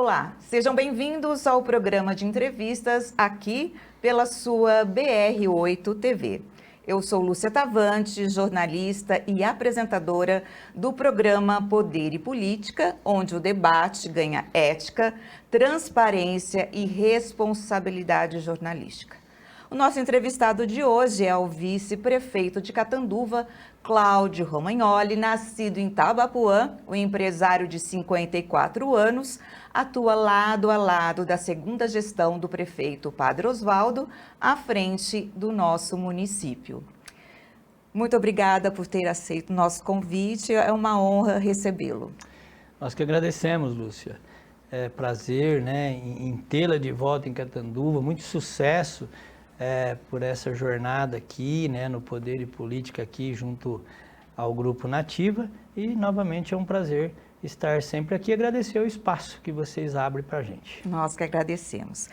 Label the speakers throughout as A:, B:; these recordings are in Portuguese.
A: Olá, sejam bem-vindos ao programa de entrevistas aqui pela sua BR8 TV. Eu sou Lúcia Tavante, jornalista e apresentadora do programa Poder e Política, onde o debate ganha ética, transparência e responsabilidade jornalística. O nosso entrevistado de hoje é o vice-prefeito de Catanduva, Cláudio Romagnoli, nascido em Tabapuã, o empresário de 54 anos, atua lado a lado da segunda gestão do prefeito Padre Osvaldo, à frente do nosso município. Muito obrigada por ter aceito o nosso convite, é uma honra recebê-lo.
B: Nós que agradecemos, Lúcia. É prazer, em tê-la de volta em Catanduva, muito sucesso por essa jornada aqui, no Poder e Política aqui junto ao Grupo Nativa, e novamente é um prazer estar sempre aqui e agradecer o espaço que vocês abrem para a gente.
A: Nós que agradecemos.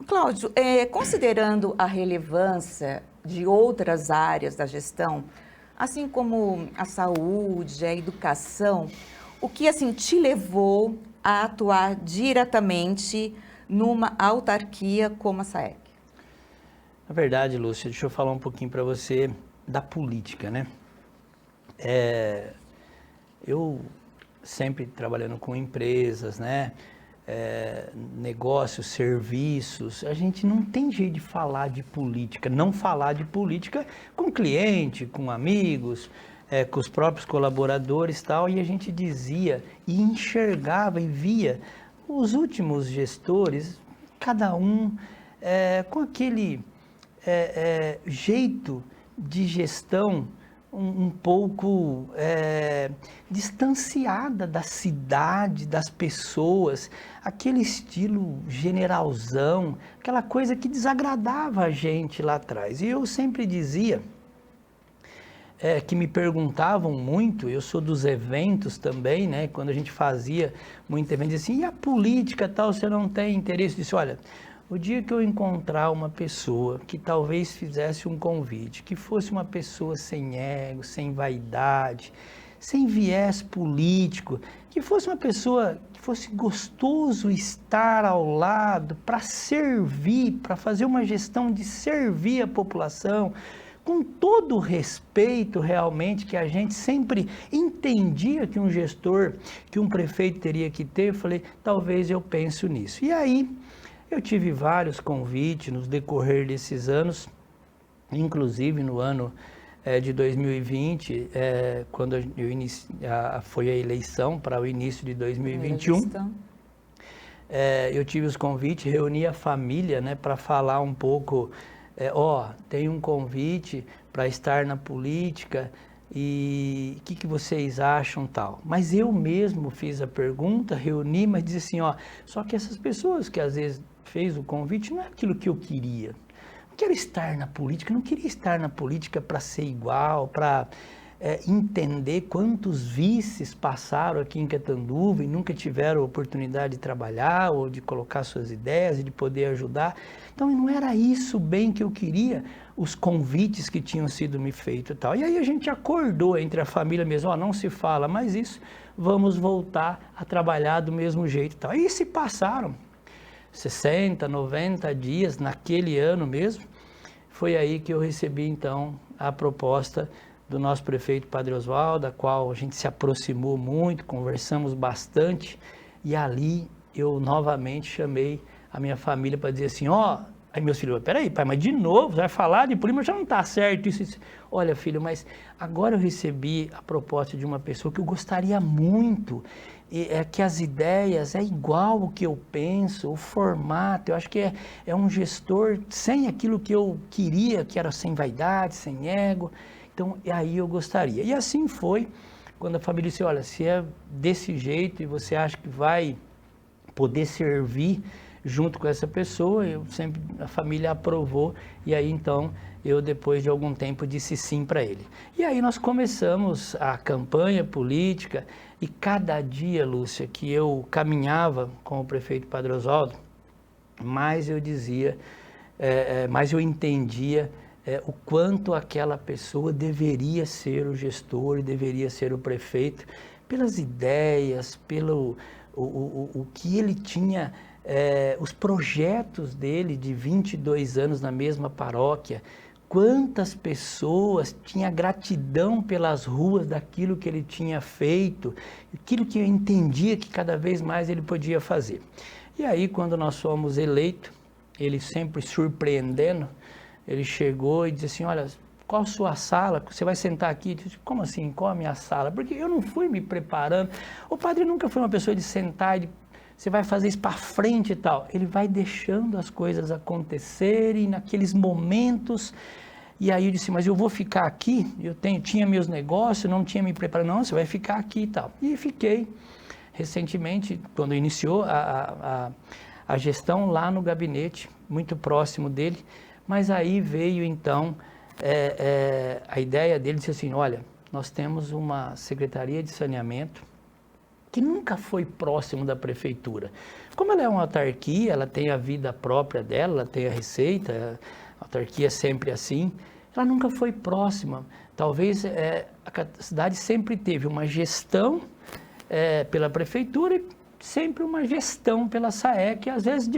A: Cláudio, considerando a relevância de outras áreas da gestão, assim como a saúde, a educação, o que assim te levou a atuar diretamente numa autarquia como a SAEC?
B: Na verdade, Lúcia, deixa eu falar um pouquinho para você da política, Eu sempre trabalhando com empresas, negócios, serviços, a gente não tem jeito de falar de política, não falar de política com cliente, com amigos, com os próprios colaboradores e tal, e a gente dizia e enxergava e via os últimos gestores, cada um com aquele jeito de gestão um pouco distanciada da cidade, das pessoas, aquele estilo generalzão, aquela coisa que desagradava a gente lá atrás. E eu sempre dizia, que me perguntavam muito, eu sou dos eventos também, quando a gente fazia muito evento, assim, e a política tal, você não tem interesse? Eu disse, olha, o dia que eu encontrar uma pessoa que talvez fizesse um convite, que fosse uma pessoa sem ego, sem vaidade, sem viés político, que fosse uma pessoa que fosse gostoso estar ao lado para servir, para fazer uma gestão de servir a população, com todo o respeito realmente que a gente sempre entendia que um gestor, que um prefeito teria que ter, eu falei, talvez eu pense nisso. E aí, eu tive vários convites no decorrer desses anos, inclusive no ano de 2020, quando foi a eleição para o início de 2021. Eu tive os convites, reuni a família para falar um pouco, tem um convite para estar na política e o que vocês acham tal. Mas eu mesmo fiz a pergunta, reuni, mas disse assim, só que essas pessoas que às vezes fez o convite, não é aquilo que eu queria. Eu quero estar na política, não queria estar na política para ser igual, para entender quantos vices passaram aqui em Catanduva e nunca tiveram oportunidade de trabalhar ou de colocar suas ideias e de poder ajudar. Então não era isso bem que eu queria, os convites que tinham sido me feitos e tal. E aí a gente acordou entre a família mesmo, não se fala mais isso, vamos voltar a trabalhar do mesmo jeito e tal. E se passaram 60, 90 dias, naquele ano mesmo, foi aí que eu recebi então a proposta do nosso prefeito Padre Osvaldo, da qual a gente se aproximou muito, conversamos bastante, e ali eu novamente chamei a minha família para dizer assim, aí meus filhos, peraí pai, mas de novo, você vai falar de política, já não está certo isso. Olha filho, mas agora eu recebi a proposta de uma pessoa que eu gostaria muito, que as ideias é igual o que eu penso, o formato, eu acho que é um gestor sem aquilo que eu queria, que era sem vaidade, sem ego, então aí eu gostaria. E assim foi, quando a família disse, olha, se é desse jeito e você acha que vai poder servir junto com essa pessoa, a família aprovou, e aí então eu depois de algum tempo disse sim para ele. E aí nós começamos a campanha política, e cada dia, Lúcia, que eu caminhava com o prefeito Padre Osvaldo, mais eu dizia, mais eu entendia o quanto aquela pessoa deveria ser o gestor, deveria ser o prefeito, pelas ideias, pelo o que ele tinha, os projetos dele de 22 anos na mesma paróquia, quantas pessoas tinham gratidão pelas ruas daquilo que ele tinha feito, aquilo que eu entendia que cada vez mais ele podia fazer. E aí, quando nós fomos eleitos, ele sempre surpreendendo, ele chegou e disse assim, olha, qual a sua sala? Você vai sentar aqui? Eu disse, como assim, qual a minha sala? Porque eu não fui me preparando. O padre nunca foi uma pessoa de sentar e de, você vai fazer isso para frente e tal. Ele vai deixando as coisas acontecerem naqueles momentos. E aí eu disse, mas eu vou ficar aqui? Tinha meus negócios, não tinha me preparado. Não, você vai ficar aqui e tal. E fiquei. Recentemente, quando iniciou a gestão lá no gabinete, muito próximo dele, mas aí veio então a ideia dele, disse assim, olha, nós temos uma Secretaria de Saneamento que nunca foi próximo da prefeitura. Como ela é uma autarquia, ela tem a vida própria dela, ela tem a receita, a autarquia é sempre assim, ela nunca foi próxima. Talvez a cidade sempre teve uma gestão pela prefeitura e sempre uma gestão pela SAEC, às vezes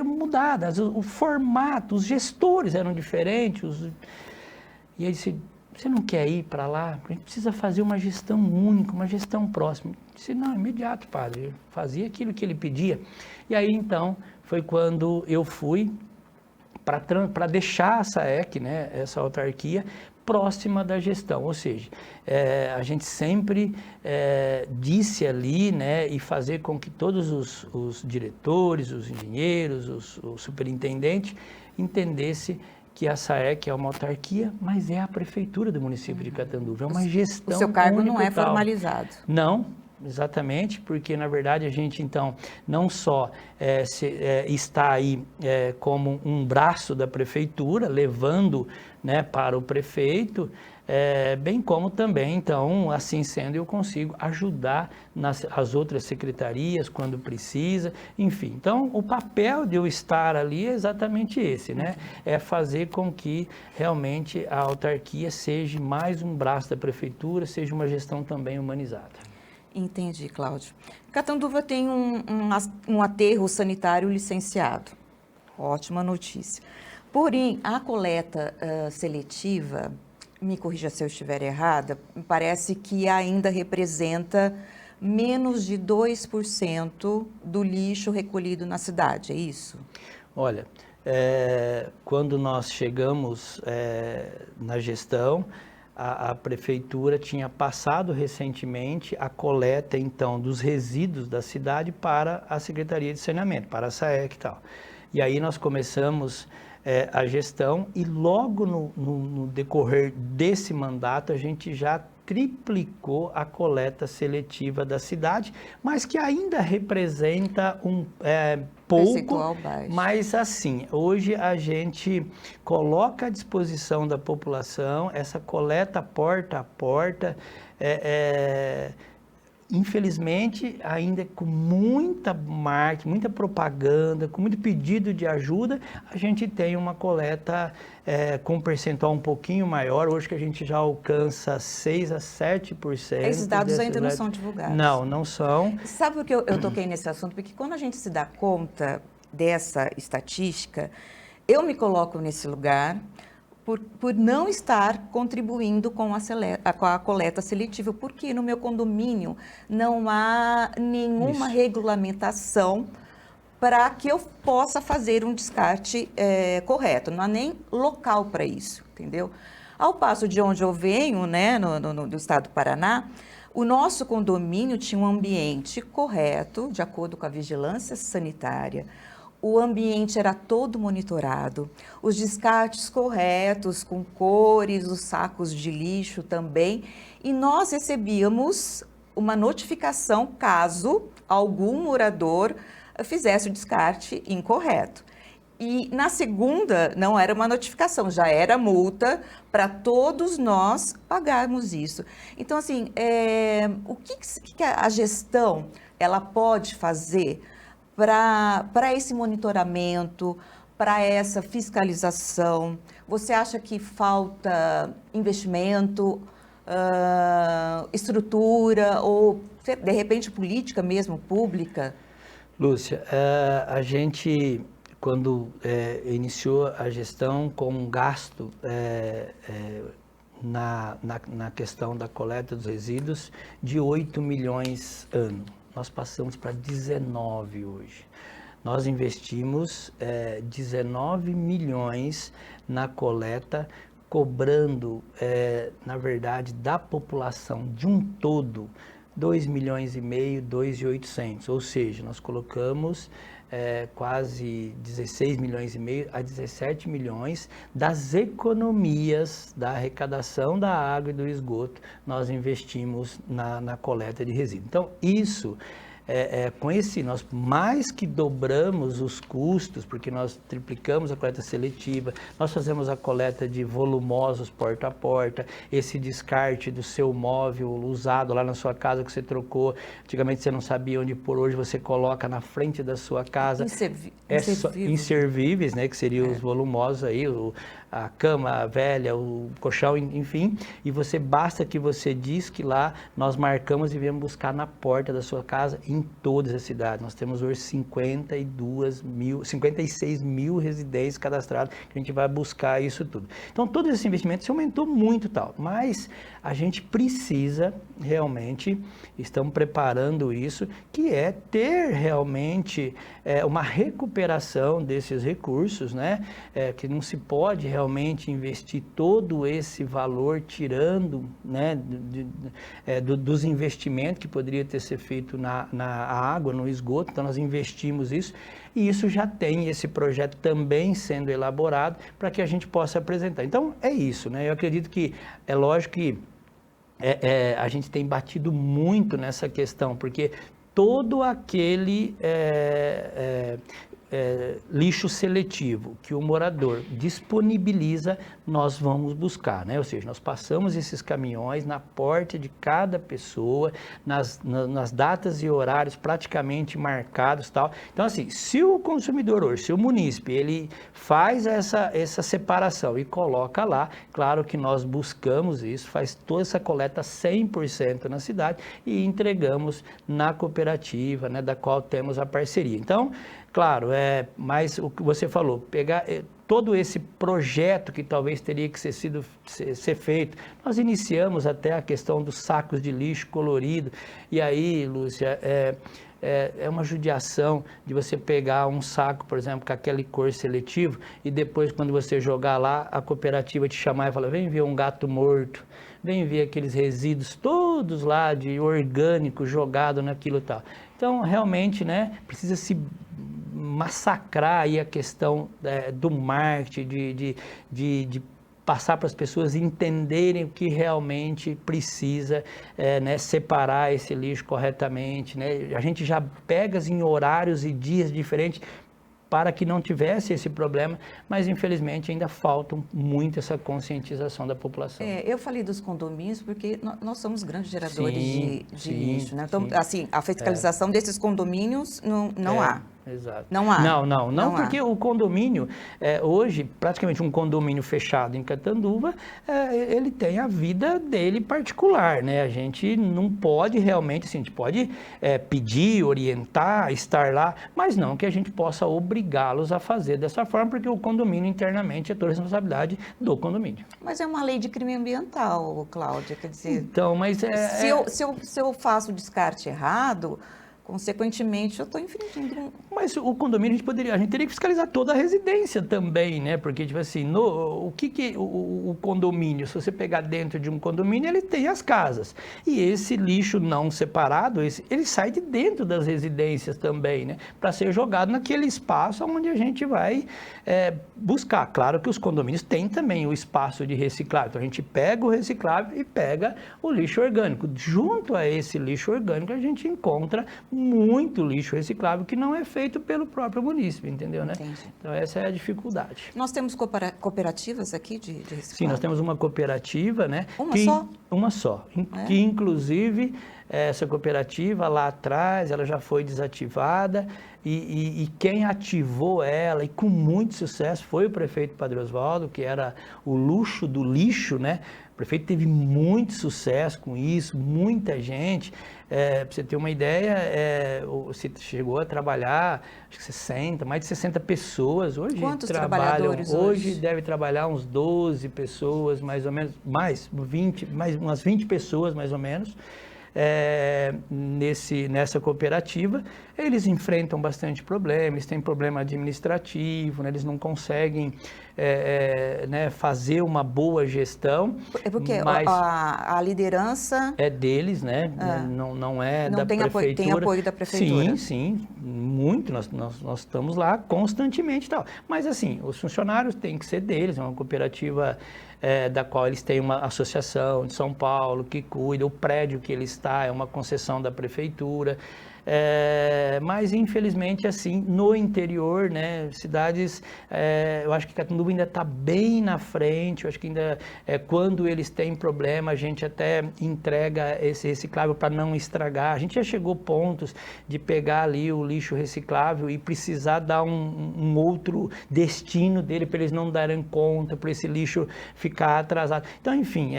B: mudada, o formato, os gestores eram diferentes. E ele disse, você não quer ir para lá? A gente precisa fazer uma gestão única, uma gestão próxima. Eu disse, não, imediato, padre. Eu fazia aquilo que ele pedia. E aí, então, foi quando eu fui para deixar a SAEC, né, essa autarquia, próxima da gestão, ou seja, a gente sempre disse ali, né, e fazer com que todos os diretores, os engenheiros, o superintendente entendessem que a SAEC é uma autarquia, mas é a prefeitura do município de Catanduva, é uma gestão.
A: O seu cargo não é formalizado.
B: Não, exatamente, porque na verdade a gente então não só está aí como um braço da prefeitura, levando, né, para o prefeito, bem como também, então, assim sendo, eu consigo ajudar as outras secretarias quando precisa, enfim. Então, o papel de eu estar ali é exatamente esse, né? É fazer com que realmente a autarquia seja mais um braço da prefeitura, seja uma gestão também humanizada.
A: Entendi, Cláudio. Catanduva tem um aterro sanitário licenciado. Ótima notícia. Porém, a coleta seletiva, me corrija se eu estiver errada, parece que ainda representa menos de 2% do lixo recolhido na cidade, é isso?
B: Olha, quando nós chegamos na gestão, a prefeitura tinha passado recentemente a coleta, então, dos resíduos da cidade para a Secretaria de Saneamento, para a SAEC e tal. E aí nós começamos a gestão e logo no decorrer desse mandato a gente já triplicou a coleta seletiva da cidade, mas que ainda representa pouco, mas assim, hoje a gente coloca à disposição da população essa coleta porta a porta, infelizmente, ainda com muita marketing, muita propaganda, com muito pedido de ajuda, a gente tem uma coleta com um percentual um pouquinho maior, hoje que a gente já alcança 6 a 7%.
A: Esses dados ainda não são divulgados.
B: Não, não são.
A: Sabe por que eu toquei nesse assunto? Porque quando a gente se dá conta dessa estatística, eu me coloco nesse lugar por não estar contribuindo com a coleta seletiva, porque no meu condomínio não há nenhuma regulamentação para que eu possa fazer um descarte correto, não há nem local para isso, entendeu? Ao passo de onde eu venho, né, do estado do Paraná, o nosso condomínio tinha um ambiente correto, de acordo com a vigilância sanitária. O ambiente era todo monitorado, os descartes corretos, com cores, os sacos de lixo também, e nós recebíamos uma notificação caso algum morador fizesse o descarte incorreto. E na segunda não era uma notificação, já era multa para todos nós pagarmos isso. Então, assim, o que a gestão ela pode fazer para esse monitoramento, para essa fiscalização? Você acha que falta investimento, estrutura ou de repente política mesmo, pública?
B: Lúcia, a gente, quando iniciou a gestão com um gasto na questão da coleta dos resíduos de 8 milhões ano, nós passamos para 19 hoje. Nós investimos 19 milhões na coleta, cobrando, na verdade, da população de um todo, 2 milhões e meio, 2.800.000, ou seja, nós colocamos quase 16 milhões e meio a 17 milhões das economias da arrecadação da água e do esgoto, nós investimos na coleta de resíduos. Então, isso... com esse, nós mais que dobramos os custos, porque nós triplicamos a coleta seletiva, nós fazemos a coleta de volumosos porta a porta, esse descarte do seu móvel usado lá na sua casa que você trocou, antigamente você não sabia onde pôr, hoje você coloca na frente da sua casa. Inservíveis, né, que seriam os volumosos aí, a cama velha, o colchão, enfim, e basta que você diz que lá nós marcamos e viemos buscar na porta da sua casa em todas as cidades. Nós temos hoje 56 mil residências cadastradas, que a gente vai buscar isso tudo. Então, todo esse investimento se aumentou muito, tal, mas a gente precisa realmente, estamos preparando isso, que é ter realmente uma recuperação desses recursos, né? Que não se pode realmente investir todo esse valor tirando, né, dos investimentos que poderia ter sido feito na água, no esgoto. Então nós investimos isso e isso já tem esse projeto também sendo elaborado para que a gente possa apresentar. Então é isso, né? Eu acredito que é lógico que a gente tem batido muito nessa questão, porque todo aquele lixo seletivo que o morador disponibiliza, nós vamos buscar, né? Ou seja, nós passamos esses caminhões na porta de cada pessoa, nas datas e horários praticamente marcados, tal. Então, assim, se o consumidor hoje, se o munícipe, ele faz essa separação e coloca lá, claro que nós buscamos isso, faz toda essa coleta 100% na cidade e entregamos na cooperativa, né, da qual temos a parceria. Então, claro, mas o que você falou, pegar todo esse projeto que talvez teria que ser feito, nós iniciamos até a questão dos sacos de lixo colorido, e aí, Lúcia, é uma judiação de você pegar um saco, por exemplo, com aquele cor seletivo, e depois, quando você jogar lá, a cooperativa te chamar e falar, vem ver um gato morto, vem ver aqueles resíduos todos lá de orgânico jogado naquilo e tal. Então, realmente, né, precisa se massacrar aí a questão do marketing, de passar para as pessoas entenderem o que realmente precisa, né, separar esse lixo corretamente, né? A gente já pega em horários e dias diferentes para que não tivesse esse problema, mas infelizmente ainda falta muito essa conscientização da população.
A: Eu falei dos condomínios porque nós somos grandes geradores de lixo, né? Então, assim, a fiscalização desses condomínios não há.
B: Exato.
A: Não há.
B: Não porque o condomínio, hoje, praticamente um condomínio fechado em Catanduva, ele tem a vida dele particular, né? A gente não pode realmente, assim, a gente pode pedir, orientar, estar lá, mas não que a gente possa obrigá-los a fazer dessa forma, porque o condomínio internamente é toda a responsabilidade do condomínio.
A: Mas é uma lei de crime ambiental, Cláudia, quer dizer...
B: Então, mas
A: Se eu faço o descarte errado... Consequentemente, eu estou infringindo.
B: Mas o condomínio a gente teria que fiscalizar toda a residência também, né? Porque, tipo assim, o condomínio, se você pegar dentro de um condomínio, ele tem as casas. E esse lixo não separado, ele sai de dentro das residências também, né? Para ser jogado naquele espaço onde a gente vai buscar. Claro que os condomínios têm também o espaço de reciclagem. Então, a gente pega o reciclável e pega o lixo orgânico. Junto a esse lixo orgânico, a gente encontra muito lixo reciclável que não é feito pelo próprio município, entendeu, né?
A: Entendi.
B: Então essa é a dificuldade.
A: Nós temos cooperativas aqui de reciclagem?
B: Sim, nós temos uma cooperativa, né?
A: Uma só?
B: Uma só, que inclusive essa cooperativa lá atrás, ela já foi desativada e quem ativou ela e com muito sucesso foi o prefeito Padre Osvaldo, que era o luxo do lixo, né? O prefeito teve muito sucesso com isso, muita gente. Para você ter uma ideia, você chegou a trabalhar, acho que mais de 60 pessoas. Hoje
A: Quantos
B: trabalham,
A: trabalhadores hoje?
B: Deve trabalhar uns 12 pessoas, mais ou menos, umas 20 pessoas, mais ou menos. Nessa cooperativa, eles enfrentam bastante problema, eles têm problema administrativo, né? Eles não conseguem né, fazer uma boa gestão.
A: É porque
B: mas
A: a liderança...
B: é deles, né? Não é
A: não
B: da
A: tem
B: prefeitura.
A: Tem apoio da prefeitura.
B: Sim, muito. Nós estamos lá constantemente e tal. Mas assim, os funcionários têm que ser deles, é uma cooperativa da qual eles têm uma associação de São Paulo que cuida, o prédio que ele está é uma concessão da prefeitura. Mas infelizmente assim, no interior, né, cidades, eu acho que Catanduva ainda está bem na frente, eu acho que ainda quando eles têm problema, a gente até entrega esse reciclável para não estragar. A gente já chegou pontos de pegar ali o lixo reciclável e precisar dar um outro destino dele para eles não darem conta, para esse lixo ficar atrasado. Então, enfim,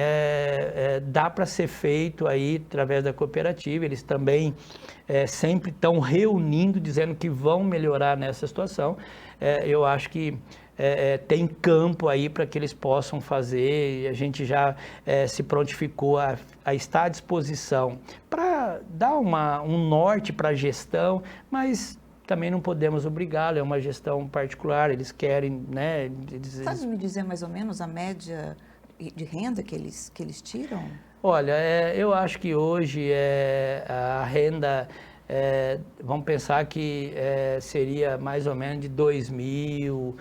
B: dá para ser feito aí através da cooperativa, eles também sempre estão reunindo, dizendo que vão melhorar nessa situação. Eu acho que tem campo aí para que eles possam fazer, e a gente já se prontificou a estar à disposição para dar um norte para a gestão, mas também não podemos obrigá-lo, é uma gestão particular, eles querem, né?
A: Sabe me dizer mais ou menos a média de renda que eles tiram?
B: Olha, eu acho que hoje a renda, vamos pensar que seria mais ou menos de 2.000,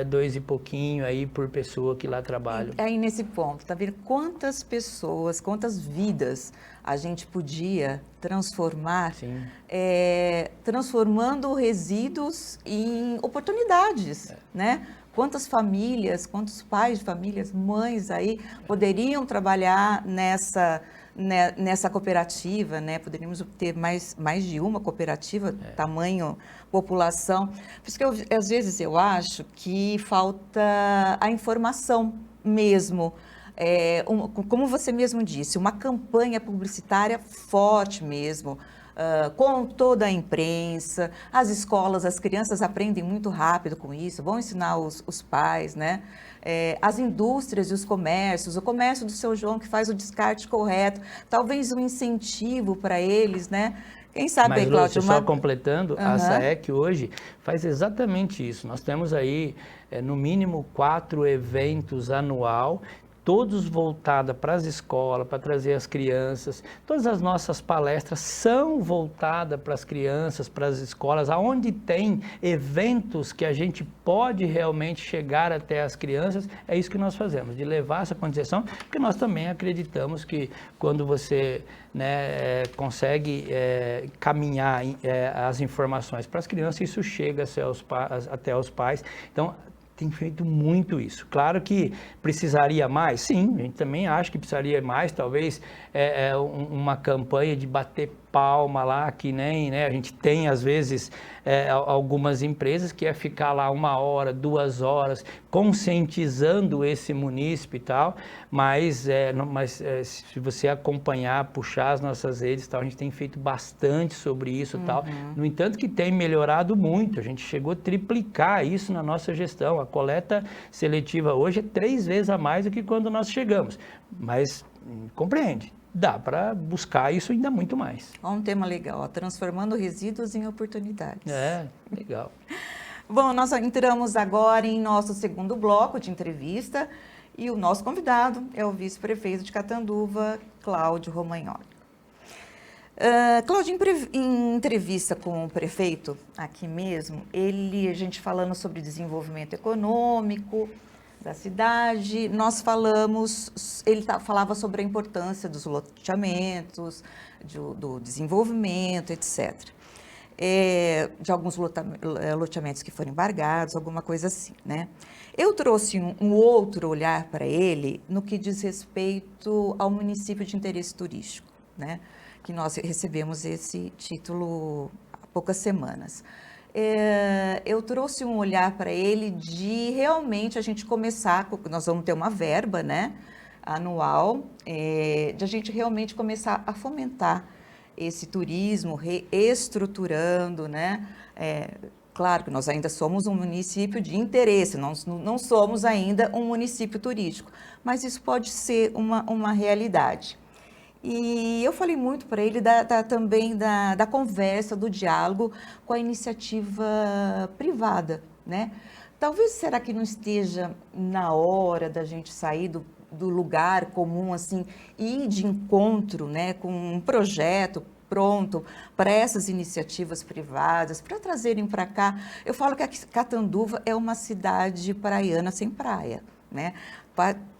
B: 2 e pouquinho aí por pessoa que lá trabalha.
A: Aí nesse ponto, tá vendo quantas pessoas, quantas vidas a gente podia transformar, transformando resíduos em oportunidades, né? Quantas famílias, quantos pais de famílias, mães aí poderiam trabalhar nessa cooperativa, né? Poderíamos ter mais de uma cooperativa, tamanho população. Por isso que às vezes eu acho que falta a informação mesmo. Como você mesmo disse, uma campanha publicitária forte mesmo, com toda a imprensa, as escolas, as crianças aprendem muito rápido com isso, vão ensinar os pais, né? As indústrias e os comércios, o comércio do Seu João que faz o descarte correto, talvez um incentivo para eles, né? Quem sabe,
B: mas,
A: Cláudio,
B: só completando, a SAEC hoje faz exatamente isso. Nós temos aí, no mínimo, 4 eventos anual, todos voltados para as escolas, para trazer as crianças. Todas as nossas palestras são voltadas para as crianças, para as escolas, aonde tem eventos que a gente pode realmente chegar até as crianças, é isso que nós fazemos, de levar essa conscientização, porque nós também acreditamos que quando você consegue caminhar as informações para as crianças, isso chega até os pais. Então, tem feito muito isso. Claro que precisaria mais, sim, a gente também acha que precisaria mais, talvez uma campanha de bater palma lá, que nem, né, a gente tem às vezes algumas empresas que é ficar lá 1 hora, 2 horas, conscientizando esse munícipe e tal, mas se você acompanhar, puxar as nossas redes e tal, a gente tem feito bastante sobre isso e tal, no entanto que tem melhorado muito, a gente chegou a triplicar isso na nossa gestão, a coleta seletiva hoje é 3 vezes a mais do que quando nós chegamos, mas compreende. Dá para buscar isso ainda muito mais.
A: Um tema legal, transformando resíduos em oportunidades.
B: Legal.
A: Bom, nós entramos agora em nosso segundo bloco de entrevista e o nosso convidado é o vice-prefeito de Catanduva, Cláudio Romagnoli. Cláudio, em entrevista com o prefeito aqui mesmo, a gente falando sobre desenvolvimento econômico da cidade, nós ele falava sobre a importância dos loteamentos, do desenvolvimento, etc. De alguns loteamentos que foram embargados, alguma coisa assim, né? Eu trouxe um outro olhar para ele no que diz respeito ao município de interesse turístico, né? que nós recebemos esse título há poucas semanas. Eu trouxe um olhar para ele de realmente a gente começar, nós vamos ter uma verba, né, anual, de a gente realmente começar a fomentar esse turismo, reestruturando, né? Claro que nós ainda somos um município de interesse, não somos ainda um município turístico, mas isso pode ser uma realidade. E eu falei muito para ele também da conversa, do diálogo com a iniciativa privada, né? Talvez, será que não esteja na hora da gente sair do lugar comum, assim, e ir de encontro, né, com um projeto pronto para essas iniciativas privadas, para trazerem para cá. Eu falo que a Catanduva é uma cidade praiana sem praia, né?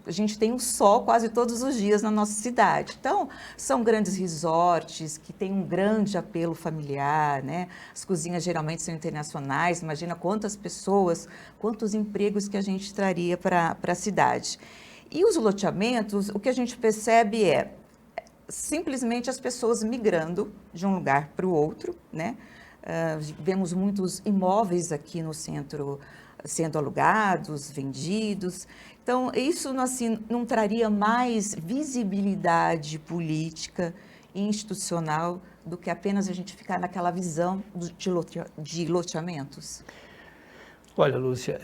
A: A gente tem o sol quase todos os dias na nossa cidade. Então, são grandes resorts que têm um grande apelo familiar, né? As cozinhas geralmente são internacionais. Imagina quantas pessoas, quantos empregos que a gente traria para a cidade. E os loteamentos, o que a gente percebe é simplesmente as pessoas migrando de um lugar para o outro, né? Vemos muitos imóveis aqui no centro sendo alugados, vendidos. Então, isso assim, não traria mais visibilidade política e institucional do que apenas a gente ficar naquela visão de loteamentos?
B: Olha, Lúcia,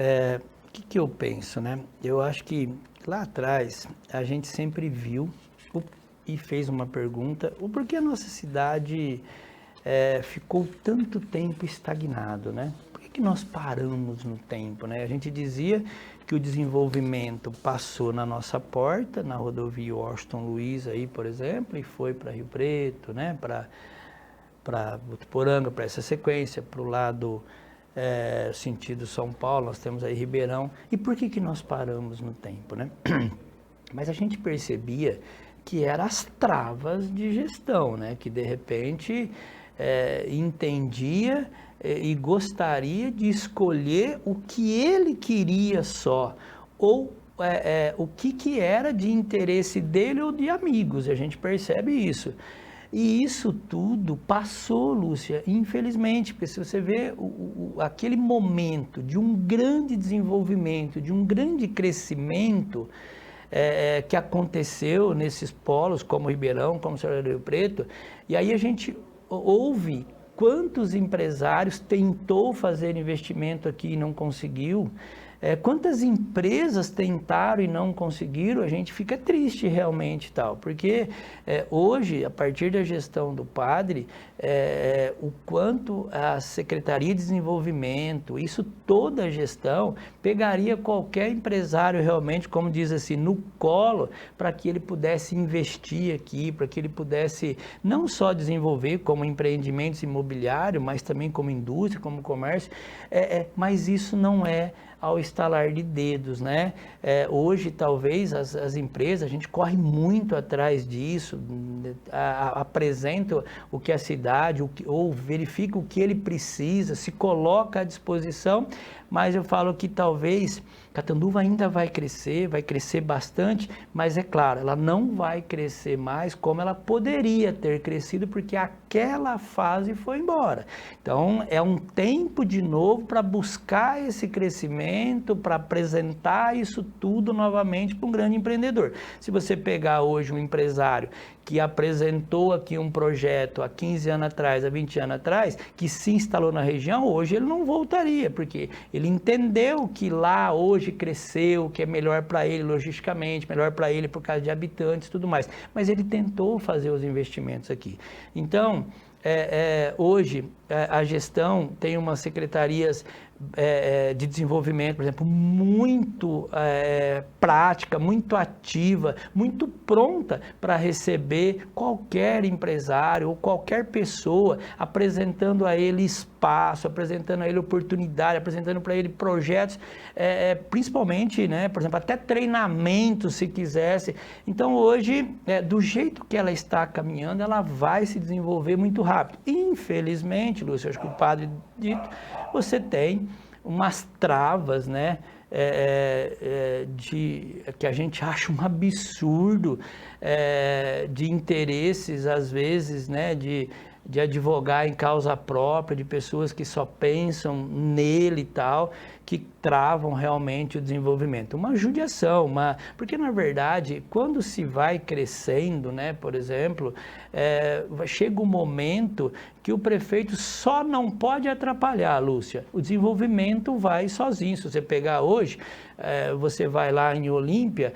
B: o que eu penso, né? Eu acho que lá atrás a gente sempre viu e fez uma pergunta, o porquê a nossa cidade ficou tanto tempo estagnado, né? Por que nós paramos no tempo, né? A gente dizia que o desenvolvimento passou na nossa porta, na rodovia Washington Luiz aí, por exemplo, e foi para Rio Preto, né? Para Votuporanga, para essa sequência, para o lado sentido São Paulo, nós temos aí Ribeirão. E por que nós paramos no tempo, né? Mas a gente percebia que eram as travas de gestão, né? Que de repente entendia e gostaria de escolher o que ele queria só, ou o que era de interesse dele ou de amigos, a gente percebe isso. E isso tudo passou, Lúcia, infelizmente, porque se você vê aquele momento de um grande desenvolvimento, de um grande crescimento, que aconteceu nesses polos, como Ribeirão, como Rio Preto, e aí a gente ouve quantos empresários tentou fazer investimento aqui e não conseguiu, quantas empresas tentaram e não conseguiram, a gente fica triste realmente tal, porque hoje, a partir da gestão do padre, o quanto a Secretaria de Desenvolvimento, isso toda a gestão, pegaria qualquer empresário realmente, como diz assim, no colo, para que ele pudesse investir aqui, para que ele pudesse não só desenvolver como empreendimentos imobiliários, mas também como indústria, como comércio, mas isso não é ao estalar de dedos, né? Hoje, talvez, as empresas, a gente corre muito atrás disso, apresenta o que a cidade, ou verifica o que ele precisa, se coloca à disposição, mas eu falo que talvez Catanduva ainda vai crescer bastante, mas é claro, ela não vai crescer mais como ela poderia ter crescido, porque aquela fase foi embora. Então, é um tempo de novo para buscar esse crescimento, para apresentar isso tudo novamente para um grande empreendedor. Se você pegar hoje um empresário que apresentou aqui um projeto há 15 anos atrás, há 20 anos atrás, que se instalou na região, hoje ele não voltaria, porque ele entendeu que lá hoje cresceu, que é melhor para ele logisticamente, melhor para ele por causa de habitantes e tudo mais. Mas ele tentou fazer os investimentos aqui. Então, hoje a gestão tem umas secretarias de desenvolvimento, por exemplo, muito prática, muito ativa, muito pronta para receber qualquer empresário ou qualquer pessoa, apresentando a ele espaço, apresentando a ele oportunidade, apresentando para ele projetos, principalmente, né, por exemplo, até treinamento, se quisesse. Então, hoje, do jeito que ela está caminhando, ela vai se desenvolver muito rápido. Infelizmente, Lúcio, acho que o padre dito, você tem umas travas, né, que a gente acha um absurdo, de interesses, às vezes, né, de advogar em causa própria, de pessoas que só pensam nele e tal, que travam realmente o desenvolvimento. Uma judiação, porque na verdade, quando se vai crescendo, né, por exemplo, chega um momento que o prefeito só não pode atrapalhar, Lúcia. O desenvolvimento vai sozinho. Se você pegar hoje, você vai lá em Olímpia,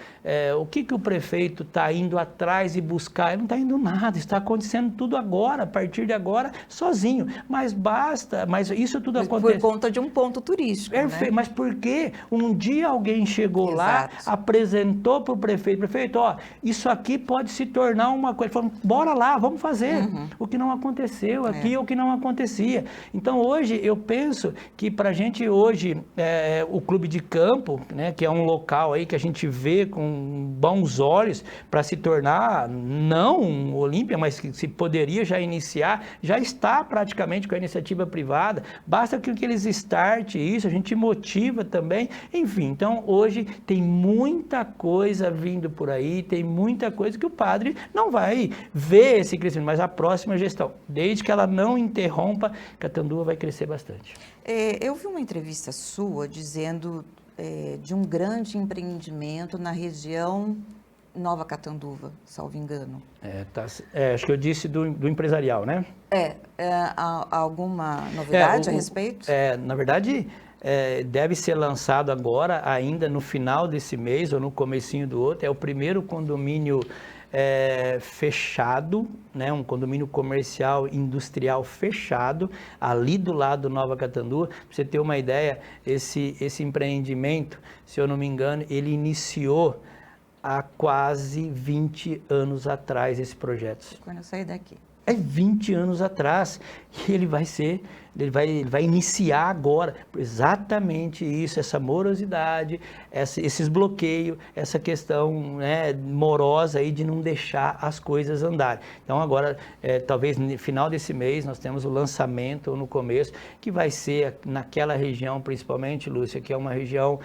B: o que o prefeito está indo atrás e buscar? Ele não está indo nada, está acontecendo tudo agora, a partir de agora, sozinho. Mas isso tudo acontece.
A: Por conta de um ponto turístico,
B: Perfeito, né? Mas porque um dia alguém chegou lá, apresentou para o prefeito, ó, isso aqui pode se tornar uma coisa. Ele falou, bora lá, vamos fazer. O que não aconteceu aqui, o que não acontecia. Então hoje eu penso que para a gente hoje, o Clube de Campo, né, que é um local aí que a gente vê com bons olhos para se tornar, não um Olímpia, mas que se poderia já iniciar, já está praticamente com a iniciativa privada, basta que eles start isso, a gente motiva também, enfim, então hoje tem muita coisa vindo por aí, tem muita coisa que o padre não vai ver esse crescimento, mas a próxima gestão, desde que ela não interrompa, Catanduva vai crescer bastante.
A: Eu vi uma entrevista sua dizendo de um grande empreendimento na região Nova Catanduva, salvo engano.
B: Acho que eu disse do empresarial, né?
A: Alguma novidade a respeito?
B: Na verdade, deve ser lançado agora, ainda no final desse mês ou no comecinho do outro, é o primeiro condomínio fechado, né, um condomínio comercial industrial fechado, ali do lado do Nova Catanduva. Para você ter uma ideia, esse empreendimento, se eu não me engano, ele iniciou há quase 20 anos atrás esse projeto.
A: Quando eu saí daqui.
B: 20 anos atrás, e ele vai iniciar agora, exatamente isso, essa morosidade, esses bloqueios, essa questão, né, morosa aí de não deixar as coisas andarem. Então agora, talvez no final desse mês, nós temos o lançamento, ou no começo, que vai ser naquela região, principalmente, Lúcia, que é uma região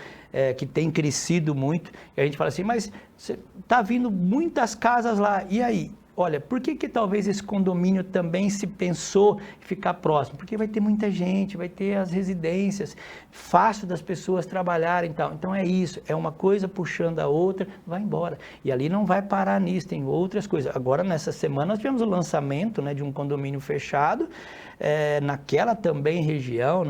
B: que tem crescido muito, e a gente fala assim, mas está vindo muitas casas lá, e aí? Olha, por que talvez esse condomínio também se pensou em ficar próximo? Porque vai ter muita gente, vai ter as residências, fácil das pessoas trabalharem e tal. Então é isso, é uma coisa puxando a outra, vai embora. E ali não vai parar nisso, tem outras coisas. Agora, nessa semana, nós tivemos o lançamento, né, de um condomínio fechado, naquela também região,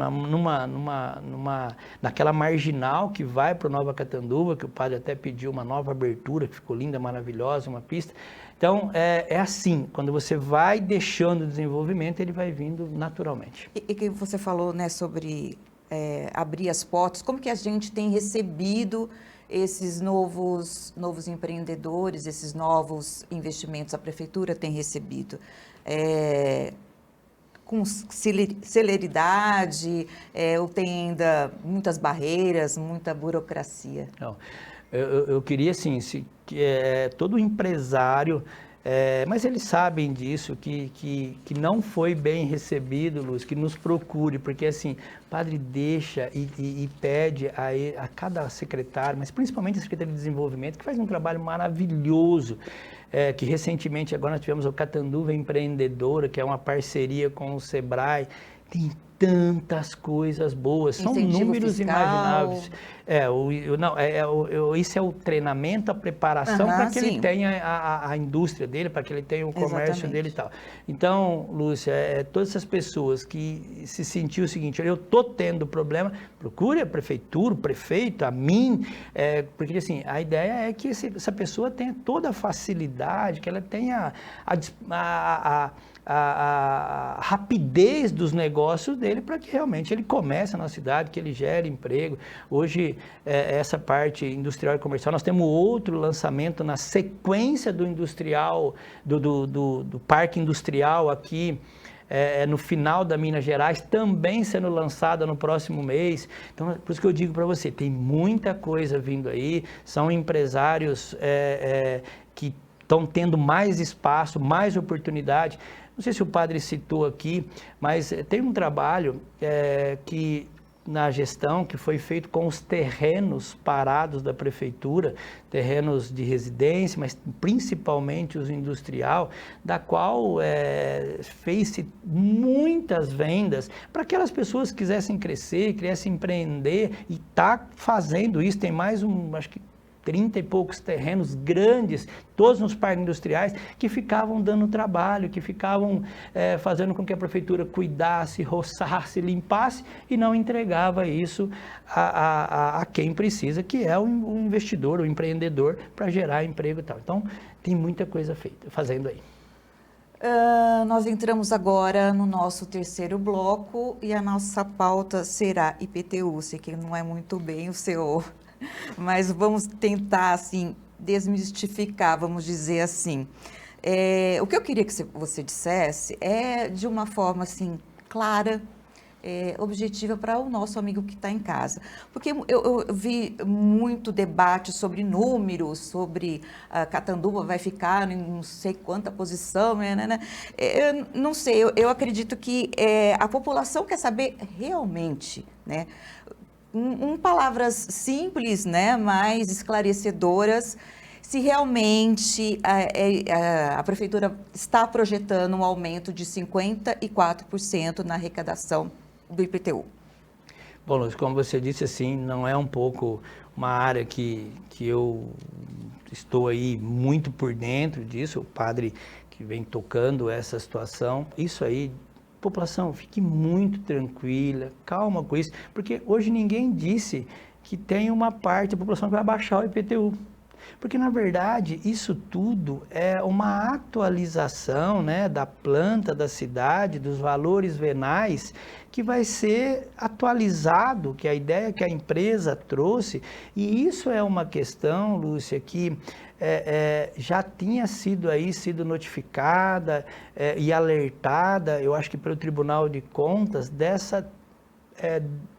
B: naquela marginal que vai para o Nova Catanduva, que o padre até pediu uma nova abertura, que ficou linda, maravilhosa, uma pista. Então, é assim, quando você vai deixando o desenvolvimento, ele vai vindo naturalmente.
A: E que você falou, né, sobre abrir as portas, como que a gente tem recebido esses novos empreendedores, esses novos investimentos, a prefeitura tem recebido? Com celeridade, ou tem ainda muitas barreiras, muita burocracia?
B: Não, eu queria, assim, todo empresário, mas eles sabem disso, que não foi bem recebido, Luz, que nos procure, porque assim, padre deixa e pede a cada secretário, mas principalmente a Secretaria de Desenvolvimento, que faz um trabalho maravilhoso, que recentemente agora nós tivemos o Catanduva Empreendedora, que é uma parceria com o Sebrae, tem tantas coisas boas, são números imagináveis. Isso é o treinamento, a preparação para que ele tenha a indústria dele, para que ele tenha o comércio dele e tal. Então, Lúcia, todas essas pessoas que se sentiu o seguinte, eu estou tendo problema, procure a prefeitura, o prefeito, a mim, porque assim, a ideia é que essa pessoa tenha toda a facilidade, que ela tenha a rapidez dos negócios dele para que realmente ele comece na cidade, que ele gere emprego. Hoje, essa parte industrial e comercial, nós temos outro lançamento na sequência do industrial, do parque industrial aqui, no final da Minas Gerais, também sendo lançada no próximo mês. Então, por isso que eu digo para você, tem muita coisa vindo aí, são empresários que estão tendo mais espaço, mais oportunidade. Não sei se o padre citou aqui, mas tem um trabalho que na gestão que foi feito com os terrenos parados da prefeitura, terrenos de residência, mas principalmente os industrial, da qual fez-se muitas vendas para aquelas pessoas que quisessem crescer, quisessem empreender, e está fazendo isso. Tem mais acho que 30 e poucos terrenos grandes, todos nos parques industriais, que ficavam dando trabalho, que ficavam fazendo com que a prefeitura cuidasse, roçasse, limpasse e não entregava isso a quem precisa, que é o investidor, o empreendedor, para gerar emprego e tal. Então, tem muita coisa fazendo aí.
A: Nós entramos agora no nosso terceiro bloco e a nossa pauta será IPTU. Sei que não é muito bem o seu... Mas vamos tentar, assim, desmistificar, vamos dizer assim. O que eu queria que você dissesse é de uma forma, assim, clara, objetiva para o nosso amigo que está em casa. Porque eu vi muito debate sobre números, sobre Catanduva vai ficar em não sei quanta posição, né? Eu não sei, eu acredito que a população quer saber realmente, né? Palavras simples, né, mas esclarecedoras, se realmente a prefeitura está projetando um aumento de 54% na arrecadação do IPTU.
B: Bom, Lúcia, como você disse, assim, não é um pouco uma área que eu estou aí muito por dentro disso, o padre que vem tocando essa situação, isso aí. População, fique muito tranquila, calma com isso, porque hoje ninguém disse que tem uma parte da população que vai baixar o IPTU. Porque, na verdade, isso tudo é uma atualização, né, da planta da cidade, dos valores venais, que vai ser atualizado, que é a ideia que a empresa trouxe. E isso é uma questão, Lúcia, que já tinha sido notificada e alertada, eu acho que pelo Tribunal de Contas, dessa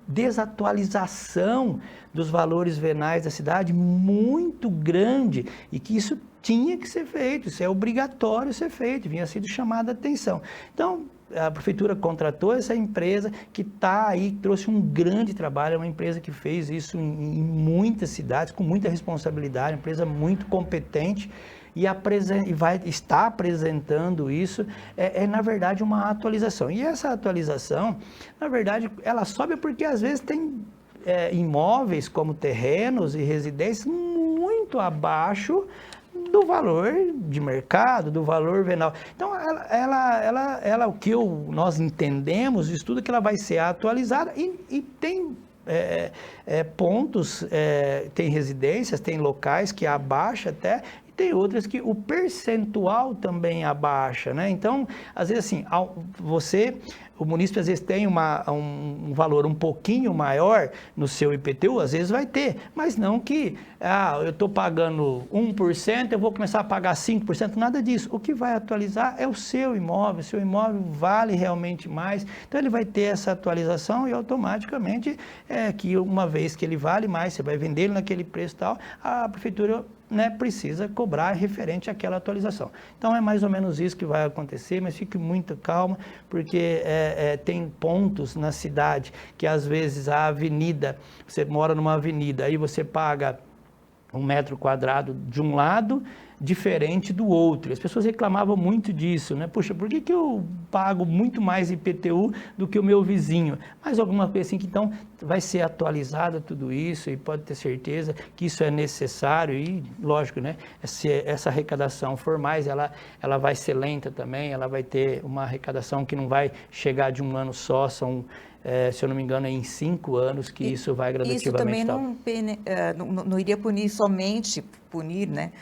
B: desatualização dos valores venais da cidade muito grande, e que isso tinha que ser feito, isso é obrigatório ser feito, vinha sido chamada a atenção. Então, a prefeitura contratou essa empresa que está aí, trouxe um grande trabalho, é uma empresa que fez isso em muitas cidades, com muita responsabilidade, uma empresa muito competente, e está apresentando isso, na verdade uma atualização. E essa atualização, na verdade, ela sobe porque às vezes tem imóveis como terrenos e residências muito abaixo do valor de mercado, do valor venal. Então, ela o que nós entendemos, o estudo que ela vai ser atualizada e tem pontos, tem residências, tem locais que abaixa até, e tem outras que o percentual também abaixa, né? Então, às vezes assim, o munícipe às vezes tem um valor um pouquinho maior no seu IPTU, às vezes vai ter, mas não que, eu estou pagando 1%, eu vou começar a pagar 5%, nada disso. O que vai atualizar é o seu imóvel vale realmente mais, então ele vai ter essa atualização e automaticamente, que uma vez que ele vale mais, você vai vender ele naquele preço e tal, a prefeitura, né, precisa cobrar referente àquela atualização. Então é mais ou menos isso que vai acontecer, mas fique muito calma, porque tem pontos na cidade que às vezes a avenida, você mora numa avenida, aí você paga 1 metro quadrado de um lado, diferente do outro. As pessoas reclamavam muito disso, né? Puxa, por que eu pago muito mais IPTU do que o meu vizinho? Mas alguma coisa assim que então vai ser atualizada tudo isso, e pode ter certeza que isso é necessário e, lógico, né? Se essa arrecadação for mais, ela vai ser lenta também, ela vai ter uma arrecadação que não vai chegar de um ano só, são se eu não me engano, é em 5 anos que isso vai gradativamente...
A: Isso também não iria punir, né?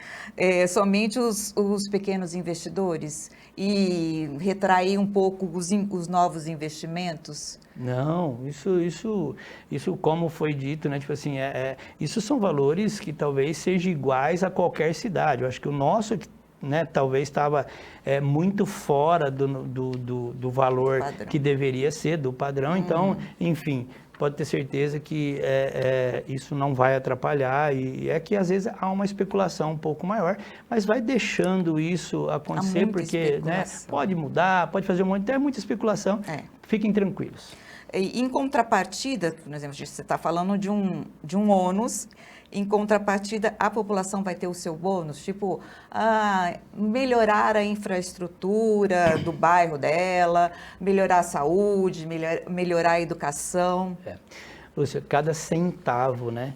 A: Somente os pequenos investidores e retrair um pouco os novos investimentos?
B: Não, isso como foi dito, né? Tipo assim, isso são valores que talvez sejam iguais a qualquer cidade. Eu acho que o nosso, né, talvez estava muito fora do valor padrão, que deveria ser, do padrão. Então, enfim, pode ter certeza que isso não vai atrapalhar, e que às vezes há uma especulação um pouco maior, mas vai deixando isso acontecer, porque, né, pode mudar, pode fazer então é muita especulação. Fiquem tranquilos.
A: E, em contrapartida, por exemplo, você está falando de um ônus, em contrapartida, a população vai ter o seu bônus, tipo, melhorar a infraestrutura do bairro dela, melhorar a saúde, melhorar a educação.
B: Lúcia, cada centavo, né?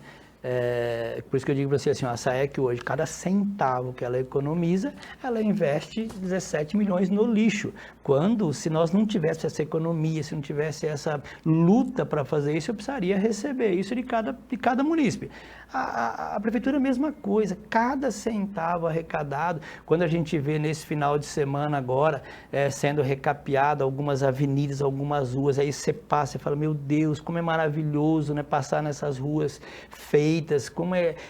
B: Por isso que eu digo para você assim, a SAEC hoje, cada centavo que ela economiza, ela investe 17 milhões no lixo. Quando, se nós não tivéssemos essa economia, se não tivesse essa luta para fazer isso, eu precisaria receber isso de cada munícipe. A prefeitura é a mesma coisa, cada centavo arrecadado, quando a gente vê nesse final de semana agora, sendo recapeado algumas avenidas, algumas ruas, aí você passa e fala, meu Deus, como é maravilhoso, né, passar nessas ruas feitas,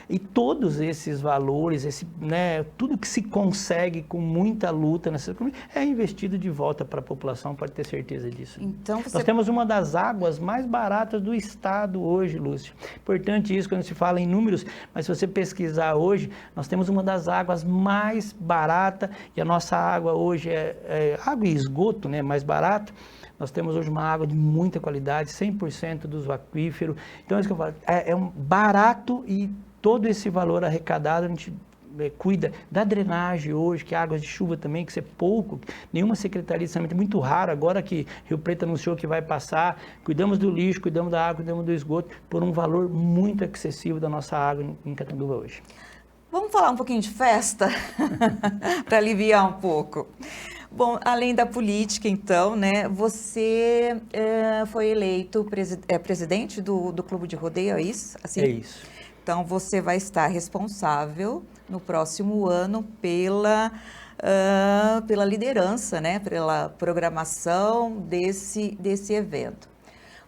B: e todos esses valores, né, tudo que se consegue com muita luta nessa é investido de volta para a população, pode ter certeza disso.
A: Então,
B: Nós temos uma das águas mais baratas do estado hoje, Lúcia. Importante isso quando se fala em números, mas se você pesquisar hoje, nós temos uma das águas mais baratas, e a nossa água hoje é água e esgoto, né, mais barato. Nós temos hoje uma água de muita qualidade, 100% dos aquíferos. Então, é isso que eu falo, é um barato, e todo esse valor arrecadado a gente cuida da drenagem hoje, que é águas de chuva também, que isso é pouco, nenhuma secretaria de saneamento, é muito raro, agora que Rio Preto anunciou que vai passar, cuidamos do lixo, cuidamos da água, cuidamos do esgoto, por um valor muito excessivo da nossa água em Catanduva hoje.
A: Vamos falar um pouquinho de festa, para aliviar um pouco. Bom, além da política, então, né, você foi eleito presidente do Clube de Rodeio, é isso? Assim?
B: É isso.
A: Então, você vai estar responsável no próximo ano pela liderança, né, pela programação desse evento.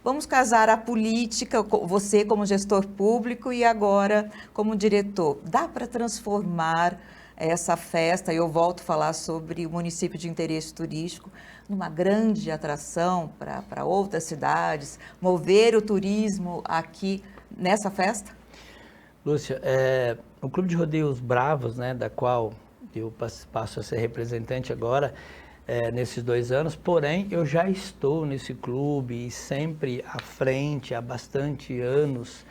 A: Vamos casar a política, você como gestor público e agora como diretor. Dá para transformar essa festa, e eu volto a falar sobre o município de interesse turístico, numa grande atração para outras cidades, mover o turismo aqui nessa festa?
B: Lúcia, o Clube de Rodeios Bravos, né, da qual eu passo a ser representante agora, nesses 2 anos, porém eu já estou nesse clube e sempre à frente há bastante anos.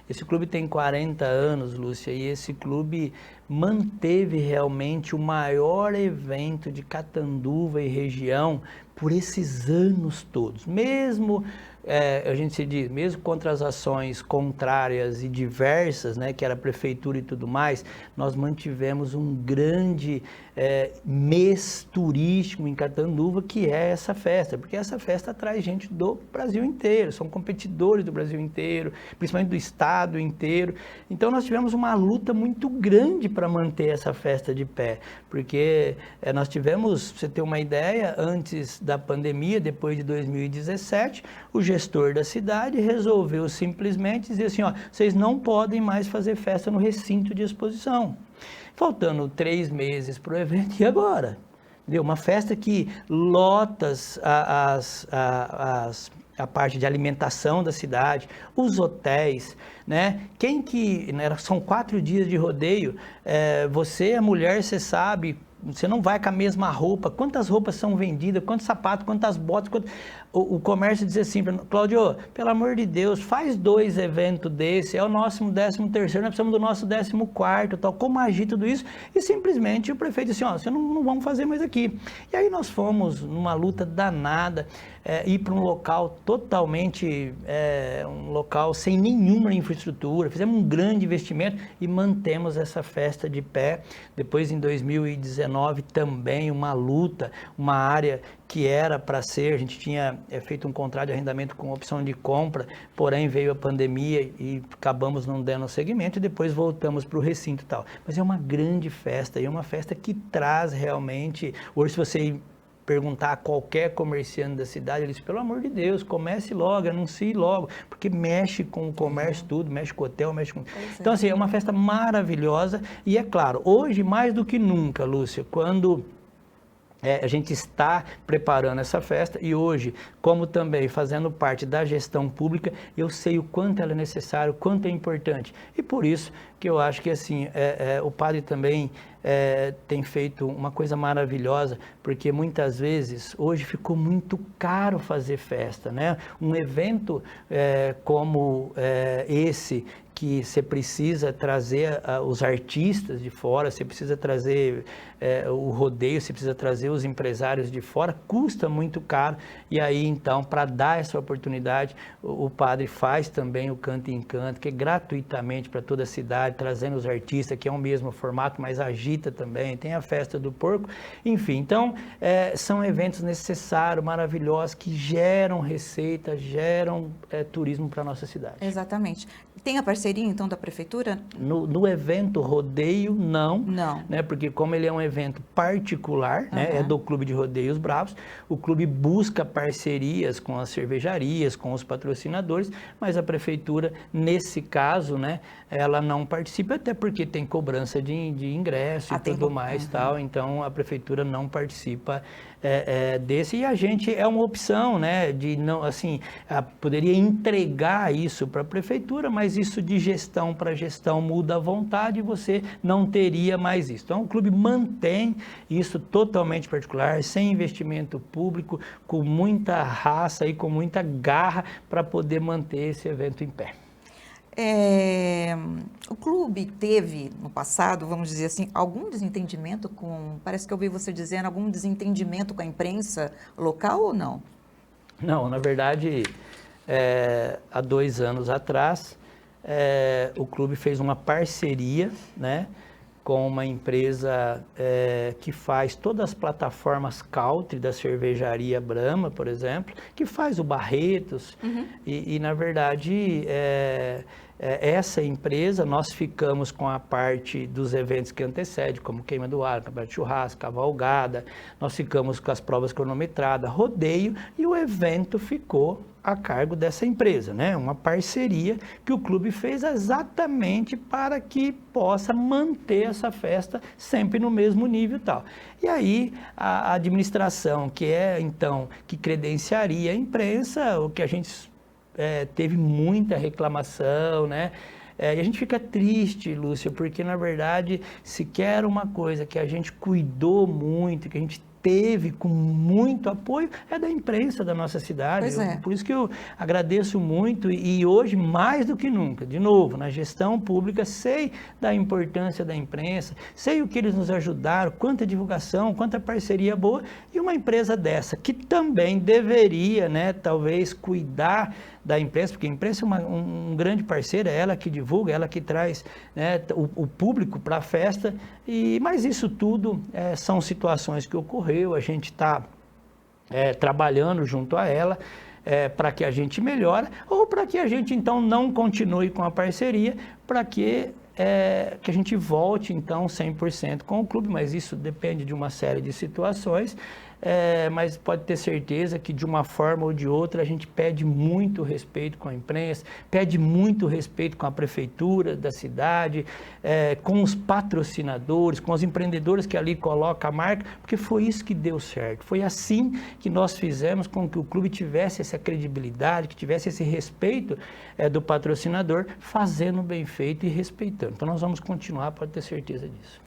B: Esse clube tem 40 anos, Lúcia, e esse clube manteve realmente o maior evento de Catanduva e região por esses anos todos. Mesmo, a gente se diz, mesmo contra as ações contrárias e diversas, né, que era a prefeitura e tudo mais, nós mantivemos um grande mês turístico em Catanduva, que é essa festa, porque essa festa atrai gente do Brasil inteiro, são competidores do Brasil inteiro, principalmente do estado inteiro. Então nós tivemos uma luta muito grande para manter essa festa de pé, porque nós tivemos, pra você ter uma ideia, antes da pandemia, depois de 2017, o gestor da cidade resolveu simplesmente dizer assim, ó, vocês não podem mais fazer festa no recinto de exposição. Faltando 3 meses para o evento, e agora? Entendeu? Uma festa que lota a parte de alimentação da cidade, os hotéis, né? São 4 dias de rodeio, você, a mulher, você sabe, você não vai com a mesma roupa, quantas roupas são vendidas, quantos sapatos, quantas botas, o comércio diz assim, Cláudio, pelo amor de Deus, faz 2 eventos desse, é o nosso 13º, nós precisamos do nosso 14º, tal, como agir tudo isso, e simplesmente o prefeito disse, ó, vocês não vão fazer mais aqui. E aí nós fomos numa luta danada, ir para um local totalmente, um local sem nenhuma infraestrutura, fizemos um grande investimento e mantemos essa festa de pé. Depois, em 2019, também uma luta, uma área que era para ser, a gente tinha feito um contrato de arrendamento com opção de compra, porém veio a pandemia e acabamos não dando seguimento e depois voltamos para o recinto e tal. Mas é uma grande festa, e é uma festa que traz realmente, hoje se você perguntar a qualquer comerciante da cidade, ele diz, pelo amor de Deus, comece logo, anuncie logo, porque mexe com o comércio tudo, mexe com o hotel, mexe com... Então, assim, é uma festa maravilhosa, e é claro, hoje mais do que nunca, Lúcia, quando A gente está preparando essa festa e hoje, como também fazendo parte da gestão pública, eu sei o quanto ela é necessária, o quanto é importante. E por isso que eu acho que assim, o padre também tem feito uma coisa maravilhosa, porque muitas vezes hoje ficou muito caro fazer festa, né? Um evento como esse, que você precisa trazer os artistas de fora, você precisa trazer o rodeio, você precisa trazer os empresários de fora, custa muito caro. E aí, então, para dar essa oportunidade, o padre faz também o Canto e Encanto, que é gratuitamente para toda a cidade, trazendo os artistas, que é o mesmo formato, mas agita também, tem a Festa do Porco, enfim. Então, são eventos necessários, maravilhosos, que geram receita, geram turismo para a nossa cidade.
A: Exatamente. Tem a parceria, então, da prefeitura?
B: No evento rodeio, não.
A: Não.
B: Né, porque como ele é um evento particular, né, é do Clube de Rodeios Bravos, o clube busca parcerias com as cervejarias, com os patrocinadores, mas a prefeitura, nesse caso, né, ela não participa, até porque tem cobrança de ingresso e tudo mais, tal, então a prefeitura não participa desse, e a gente é uma opção, né, de não, assim, poderia entregar isso para a prefeitura, mas isso de gestão para gestão muda a vontade e você não teria mais isso. Então o clube mantém isso totalmente particular, sem investimento público, com muita raça e com muita garra para poder manter esse evento em pé.
A: O clube teve, no passado, vamos dizer assim, algum desentendimento parece que eu ouvi você dizendo, algum desentendimento com a imprensa local ou não?
B: Não, na verdade, há 2 anos atrás, o clube fez uma parceria, né, com uma empresa que faz todas as plataformas country da cervejaria Brahma, por exemplo, que faz o Barretos, e na verdade essa empresa, nós ficamos com a parte dos eventos que antecedem, como queima do ar, campeonato de churrasco, cavalgada, nós ficamos com as provas cronometradas, rodeio, e o evento ficou a cargo dessa empresa, né? Uma parceria que o clube fez exatamente para que possa manter essa festa sempre no mesmo nível e tal. E aí a administração, que então, que credenciaria a imprensa, o que a gente teve muita reclamação, né? E a gente fica triste, Lúcia, porque na verdade, se quer uma coisa que a gente cuidou muito, que a gente teve com muito apoio, é da imprensa da nossa cidade. Por isso que eu agradeço muito e hoje, mais do que nunca, de novo, na gestão pública, sei da importância da imprensa, sei o que eles nos ajudaram, quanta divulgação, quanta parceria boa, e uma empresa dessa, que também deveria, né, talvez, cuidar da imprensa, porque a imprensa é um grande parceiro, é ela que divulga, é ela que traz, né, o público para a festa, mas isso tudo são situações que ocorreu, a gente está trabalhando junto a ela para que a gente melhore, ou para que a gente então não continue com a parceria, para que a gente volte então 100% com o clube, mas isso depende de uma série de situações. Mas pode ter certeza que de uma forma ou de outra a gente pede muito respeito com a imprensa, pede muito respeito com a prefeitura da cidade, com os patrocinadores, com os empreendedores que ali colocam a marca, porque foi isso que deu certo. Foi assim que nós fizemos com que o clube tivesse essa credibilidade, que tivesse esse respeito do patrocinador, fazendo bem feito e respeitando. Então nós vamos continuar, pode ter certeza disso.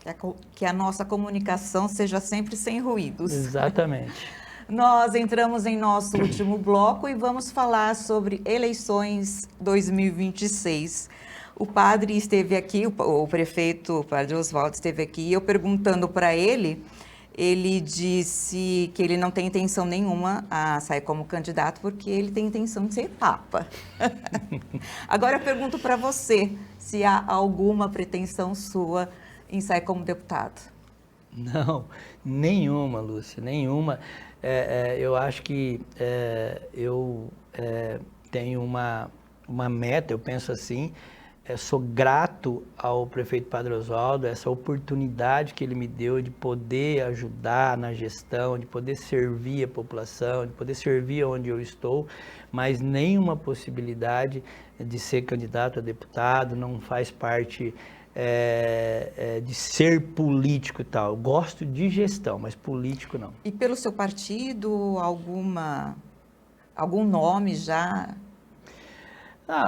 A: Que a nossa comunicação seja sempre sem ruídos.
B: Exatamente.
A: Nós entramos em nosso último bloco e vamos falar sobre eleições 2026. O padre esteve aqui, o prefeito, o padre Oswaldo esteve aqui, e eu perguntando para ele, ele disse que ele não tem intenção nenhuma a sair como candidato, porque ele tem intenção de ser papa. Agora eu pergunto para você, se há alguma pretensão sua em sair como deputado?
B: Não, nenhuma, Lúcia, nenhuma. Eu acho que eu tenho uma meta, eu penso assim, sou grato ao prefeito Padre Oswaldo, essa oportunidade que ele me deu de poder ajudar na gestão, de poder servir a população, de poder servir onde eu estou, mas nenhuma possibilidade de ser candidato a deputado, não faz parte de ser político e tal. Eu gosto de gestão, mas político não.
A: E pelo seu partido, algum nome já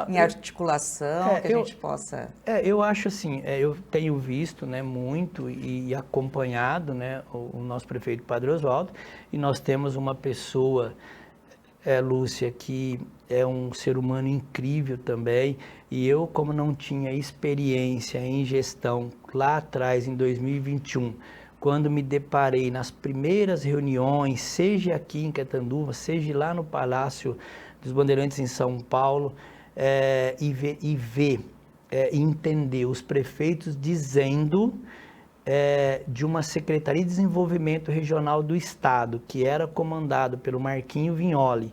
A: em articulação que a gente possa...
B: Eu acho assim, eu tenho visto, né, muito e acompanhado, né, o nosso prefeito Padre Oswaldo, e nós temos uma pessoa, Lúcia, que é um ser humano incrível também, e eu, como não tinha experiência em gestão lá atrás, em 2021, quando me deparei nas primeiras reuniões, seja aqui em Catanduva, seja lá no Palácio dos Bandeirantes em São Paulo, e entender os prefeitos dizendo de uma Secretaria de Desenvolvimento Regional do Estado, que era comandado pelo Marquinho Vignoli,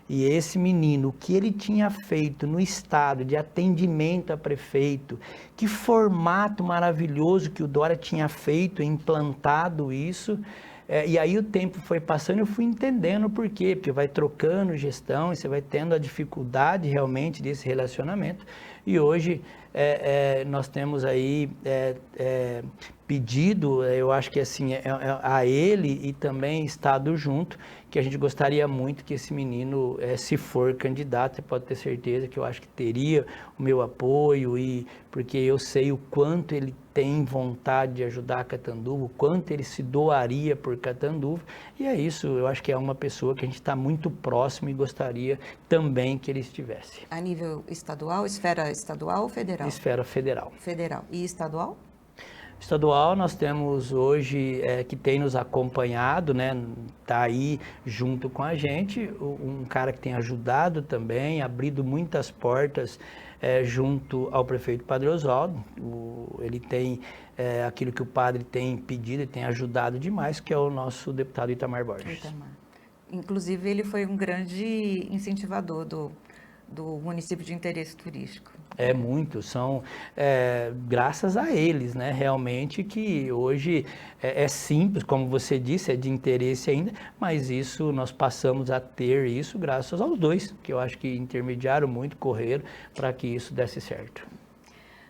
B: e esse menino, o que ele tinha feito no Estado de atendimento a prefeito, que formato maravilhoso que o Dória tinha feito, implantado isso, e aí o tempo foi passando e eu fui entendendo por quê, porque vai trocando gestão e você vai tendo a dificuldade realmente desse relacionamento. E hoje nós temos aí pedido, eu acho que assim, a ele e também Estado junto, que a gente gostaria muito que esse menino, se for candidato, você pode ter certeza que eu acho que teria o meu apoio, porque eu sei o quanto ele tem vontade de ajudar a Catanduva, o quanto ele se doaria por Catanduva, e é isso, eu acho que é uma pessoa que a gente está muito próximo e gostaria também que ele estivesse.
A: A nível estadual, esfera estadual ou federal?
B: Esfera federal.
A: Federal. E estadual?
B: Estadual, nós temos hoje, que tem nos acompanhado, né, tá aí junto com a gente, um cara que tem ajudado também, abrido muitas portas junto ao prefeito Padre Oswaldo. Ele tem aquilo que o padre tem pedido e tem ajudado demais, que é o nosso deputado Itamar Borges.
A: Itamar. Inclusive, ele foi um grande incentivador do município de interesse turístico.
B: Muito, são graças a eles, né, realmente, que hoje é simples, como você disse, é de interesse ainda, mas isso, nós passamos a ter isso graças aos dois, que eu acho que intermediaram muito, correram para que isso desse certo.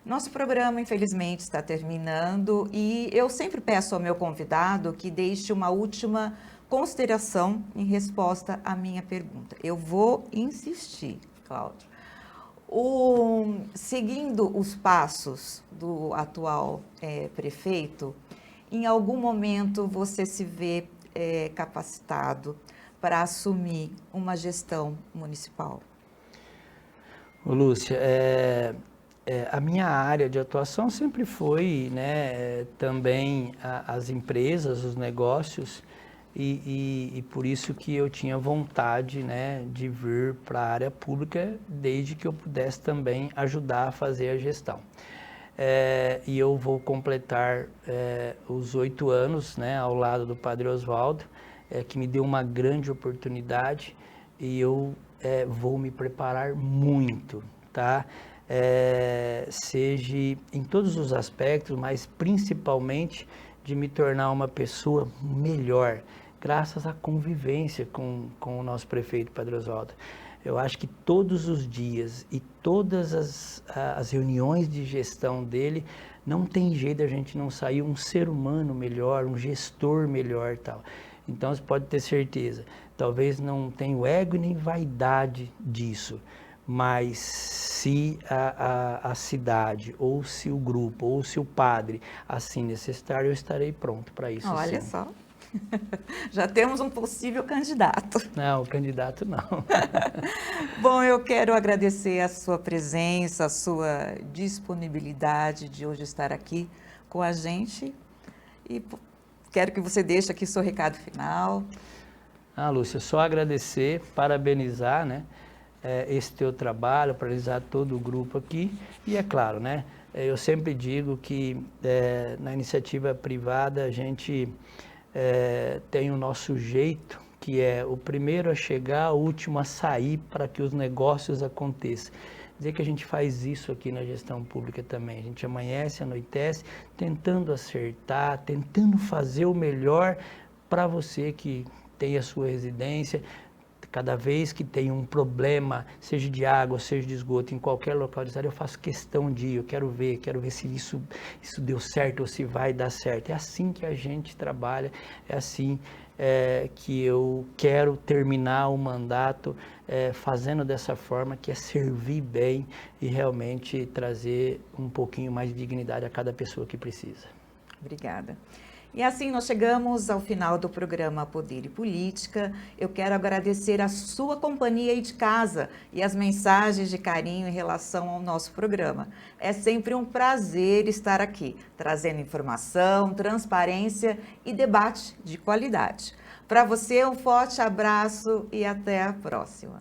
A: Nosso programa, infelizmente, está terminando e eu sempre peço ao meu convidado que deixe uma última consideração em resposta à minha pergunta. Eu vou insistir, Cláudio. Seguindo os passos do atual prefeito, em algum momento você se vê capacitado para assumir uma gestão municipal?
B: Lúcia, a minha área de atuação sempre foi, né, também as empresas, os negócios, e por isso que eu tinha vontade, né, de vir para a área pública, desde que eu pudesse também ajudar a fazer a gestão. E eu vou completar os 8 anos, né, ao lado do Padre Oswaldo, que me deu uma grande oportunidade, e eu vou me preparar muito, tá? Seja em todos os aspectos, mas principalmente de me tornar uma pessoa melhor, graças à convivência com o nosso prefeito Padre Oswaldo. Eu acho que todos os dias e todas as reuniões de gestão dele, não tem jeito a gente não sair um ser humano melhor, um gestor melhor e tal. Então você pode ter certeza, talvez não tenha ego nem vaidade disso, mas se a cidade, ou se o grupo, ou se o padre assim necessitar, eu estarei pronto para isso.
A: Olha só, já temos um possível candidato.
B: Não, candidato não.
A: Bom, eu quero agradecer a sua presença, a sua disponibilidade de hoje estar aqui com a gente e quero que você deixe aqui seu recado final.
B: Lúcia, só agradecer, parabenizar, né, esse teu trabalho, parabenizar todo o grupo aqui e é claro, né, eu sempre digo que na iniciativa privada a gente tem o nosso jeito, que é o primeiro a chegar, o último a sair para que os negócios aconteçam. Dizer que a gente faz isso aqui na gestão pública também. A gente amanhece, anoitece, tentando acertar, tentando fazer o melhor para você que tem a sua residência, Cada vez que tem um problema, seja de água, seja de esgoto, em qualquer local de cidade, eu faço questão de ir, eu quero ver se isso deu certo ou se vai dar certo. É assim que a gente trabalha, é assim que eu quero terminar o mandato fazendo dessa forma, que é servir bem e realmente trazer um pouquinho mais de dignidade a cada pessoa que precisa.
A: Obrigada. E assim nós chegamos ao final do programa Poder e Política. Eu quero agradecer a sua companhia aí de casa e as mensagens de carinho em relação ao nosso programa. É sempre um prazer estar aqui, trazendo informação, transparência e debate de qualidade. Para você, um forte abraço e até a próxima.